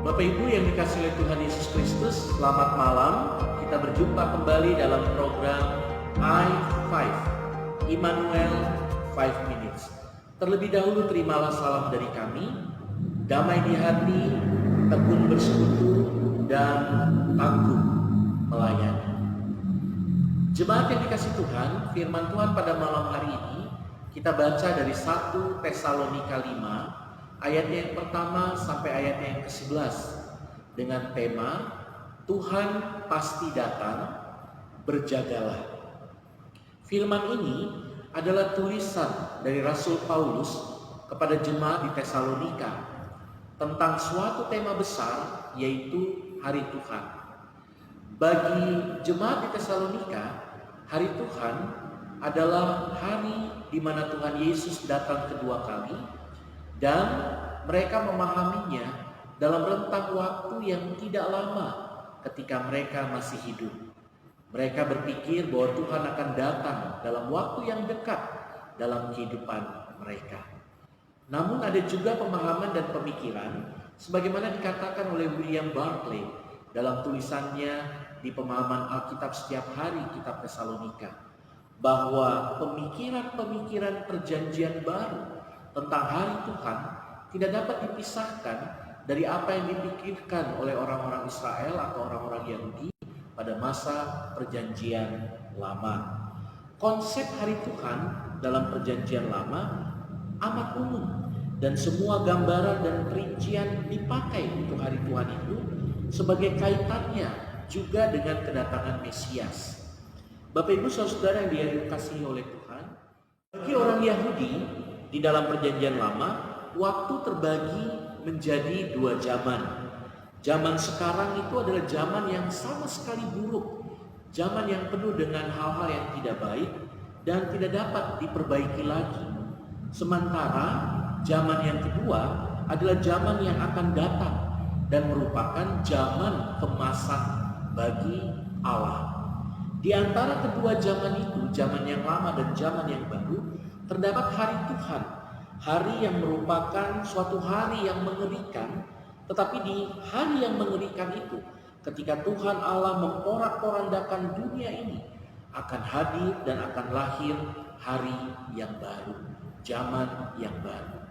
Bapak Ibu yang dikasihi oleh Tuhan Yesus Kristus, selamat malam. Kita berjumpa kembali dalam program I5, Immanuel 5 Minutes. Terlebih dahulu terimalah salam dari kami, damai di hati, tekun bersekutu, dan tangguh melayani. Jemaat yang dikasihi Tuhan, firman Tuhan pada malam hari ini kita baca dari 1 Tesalonika 5, ayatnya yang pertama sampai ayatnya yang ke-11 dengan tema Tuhan pasti datang, berjagalah. Firman ini adalah tulisan dari Rasul Paulus kepada jemaat di Tesalonika tentang suatu tema besar, yaitu hari Tuhan. Bagi jemaat di Tesalonika, hari Tuhan adalah hari di mana Tuhan Yesus datang kedua kali, dan mereka memahaminya dalam rentang waktu yang tidak lama ketika mereka masih hidup. Mereka berpikir bahwa Tuhan akan datang dalam waktu yang dekat dalam kehidupan mereka. Namun ada juga pemahaman dan pemikiran sebagaimana dikatakan oleh William Barclay dalam tulisannya di pemahaman Alkitab setiap hari, kitab Tesalonika, bahwa pemikiran-pemikiran perjanjian baru tentang hari Tuhan tidak dapat dipisahkan dari apa yang dipikirkan oleh orang-orang Israel atau orang-orang Yahudi pada masa perjanjian lama. Konsep hari Tuhan dalam perjanjian lama amat umum, dan semua gambaran dan perincian dipakai untuk hari Tuhan itu sebagai kaitannya juga dengan kedatangan Mesias. Bapak Ibu Saudara yang dikasihi oleh Tuhan, bagi orang Yahudi di dalam perjanjian lama, waktu terbagi menjadi dua zaman. Zaman sekarang itu adalah zaman yang sama sekali buruk, zaman yang penuh dengan hal-hal yang tidak baik dan tidak dapat diperbaiki lagi. Sementara zaman yang kedua adalah zaman yang akan datang dan merupakan zaman kemasan bagi Allah. Di antara kedua zaman itu, zaman yang lama dan zaman yang baru, terdapat hari Tuhan, hari yang merupakan suatu hari yang mengerikan. Tetapi di hari yang mengerikan itu, ketika Tuhan Allah memporak-porandakan dunia ini, akan hadir dan akan lahir hari yang baru, zaman yang baru.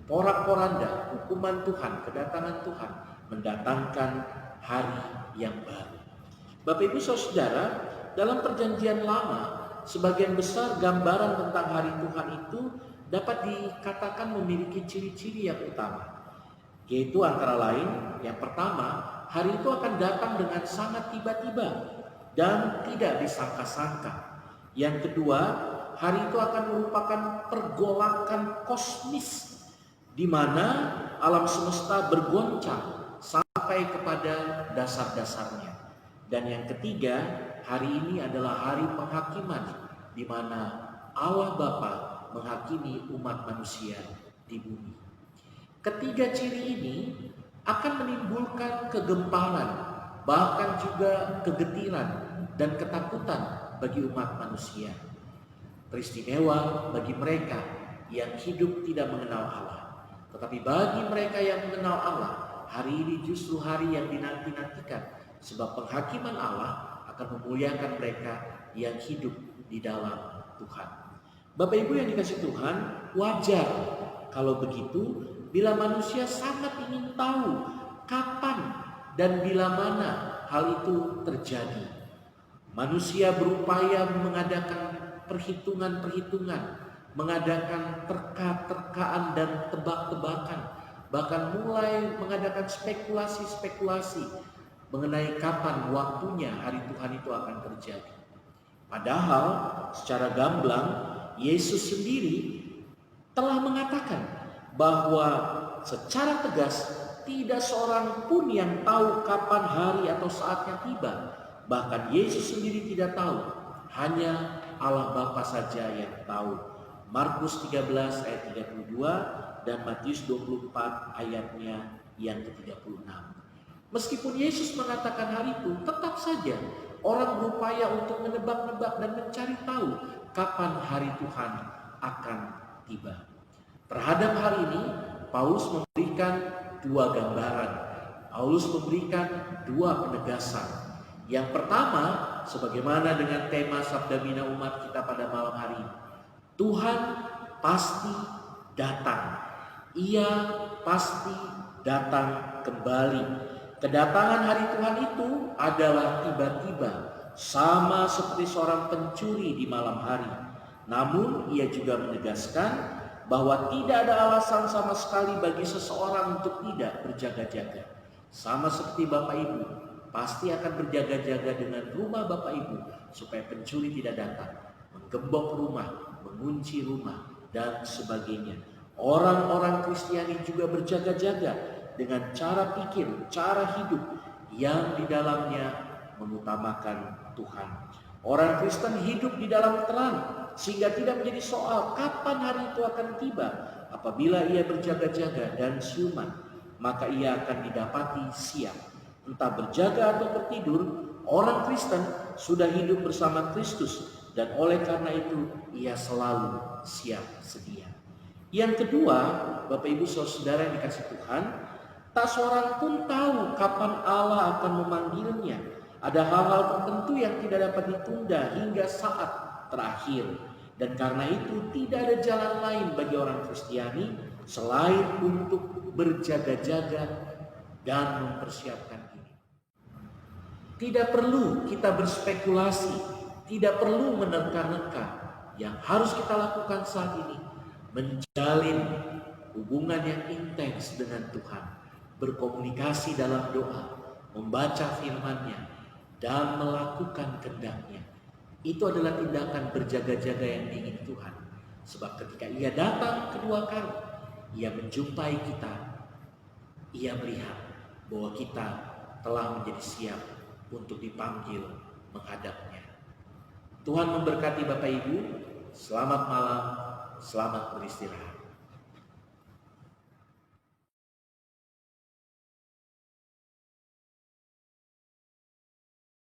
Porak-poranda hukuman Tuhan, kedatangan Tuhan mendatangkan hari yang baru. Bapak Ibu Saudara, dalam perjanjian lama, sebagian besar gambaran tentang hari Tuhan itu dapat dikatakan memiliki ciri-ciri yang utama, yaitu antara lain, yang pertama, hari itu akan datang dengan sangat tiba-tiba dan tidak disangka-sangka. Yang kedua, hari itu akan merupakan pergolakan kosmis di mana alam semesta bergoncang sampai kepada dasar-dasarnya. Dan yang ketiga, hari ini adalah hari penghakiman di mana Allah Bapa menghakimi umat manusia di bumi. Ketiga ciri ini akan menimbulkan kegemparan, bahkan juga kegetiran dan ketakutan bagi umat manusia. Teristimewa bagi mereka yang hidup tidak mengenal Allah. Tetapi bagi mereka yang mengenal Allah, hari ini justru hari yang dinanti-nantikan, sebab penghakiman Allah akan memuliakan mereka yang hidup di dalam Tuhan. Bapak Ibu yang dikasihi Tuhan, wajar kalau begitu bila manusia sangat ingin tahu kapan dan bila mana hal itu terjadi. Manusia berupaya mengadakan perhitungan-perhitungan, mengadakan terka-terkaan dan tebak-tebakan, bahkan mulai mengadakan spekulasi-spekulasi mengenai kapan waktunya hari Tuhan itu akan terjadi. Padahal secara gamblang Yesus sendiri telah mengatakan bahwa secara tegas tidak seorang pun yang tahu kapan hari atau saatnya tiba. Bahkan Yesus sendiri tidak tahu, hanya Allah Bapa saja yang tahu. Markus 13 ayat 32 dan Matius 24 ayatnya yang ke-36. Meskipun Yesus mengatakan hal itu, tetap saja orang berupaya untuk menebak-nebak dan mencari tahu kapan hari Tuhan akan tiba. Terhadap hal ini, Paulus memberikan dua gambaran. Paulus memberikan dua penegasan. Yang pertama, sebagaimana dengan tema Sabda Bina umat kita pada malam hari ini, Tuhan pasti datang. Ia pasti datang kembali. Kedatangan hari Tuhan itu adalah tiba-tiba, sama seperti seorang pencuri di malam hari. Namun ia juga menegaskan bahwa tidak ada alasan sama sekali bagi seseorang untuk tidak berjaga-jaga. Sama seperti Bapak Ibu pasti akan berjaga-jaga dengan rumah Bapak Ibu supaya pencuri tidak datang, menggembok rumah, mengunci rumah, dan sebagainya. Orang-orang Kristiani juga berjaga-jaga dengan cara pikir, cara hidup yang di dalamnya mengutamakan Tuhan. Orang Kristen hidup di dalam terang sehingga tidak menjadi soal kapan hari itu akan tiba. Apabila ia berjaga-jaga dan siuman, maka ia akan didapati siap. Entah berjaga atau tertidur, orang Kristen sudah hidup bersama Kristus dan oleh karena itu ia selalu siap sedia. Yang kedua, Bapak Ibu Saudara yang dikasih Tuhan, tak seorang pun tahu kapan Allah akan memanggilnya. Ada hal-hal tertentu yang tidak dapat ditunda hingga saat terakhir. Dan karena itu tidak ada jalan lain bagi orang Kristiani selain untuk berjaga-jaga dan mempersiapkan diri. Tidak perlu kita berspekulasi, tidak perlu menerka-nerka. Yang harus kita lakukan saat ini, menjalin hubungan yang intens dengan Tuhan, berkomunikasi dalam doa, membaca firman-Nya, dan melakukan kehendak-Nya. Itu adalah tindakan berjaga-jaga yang diingini Tuhan. Sebab ketika ia datang kedua kali, ia menjumpai kita, ia melihat bahwa kita telah menjadi siap untuk dipanggil menghadapnya. Tuhan memberkati Bapak Ibu. Selamat malam, selamat beristirahat.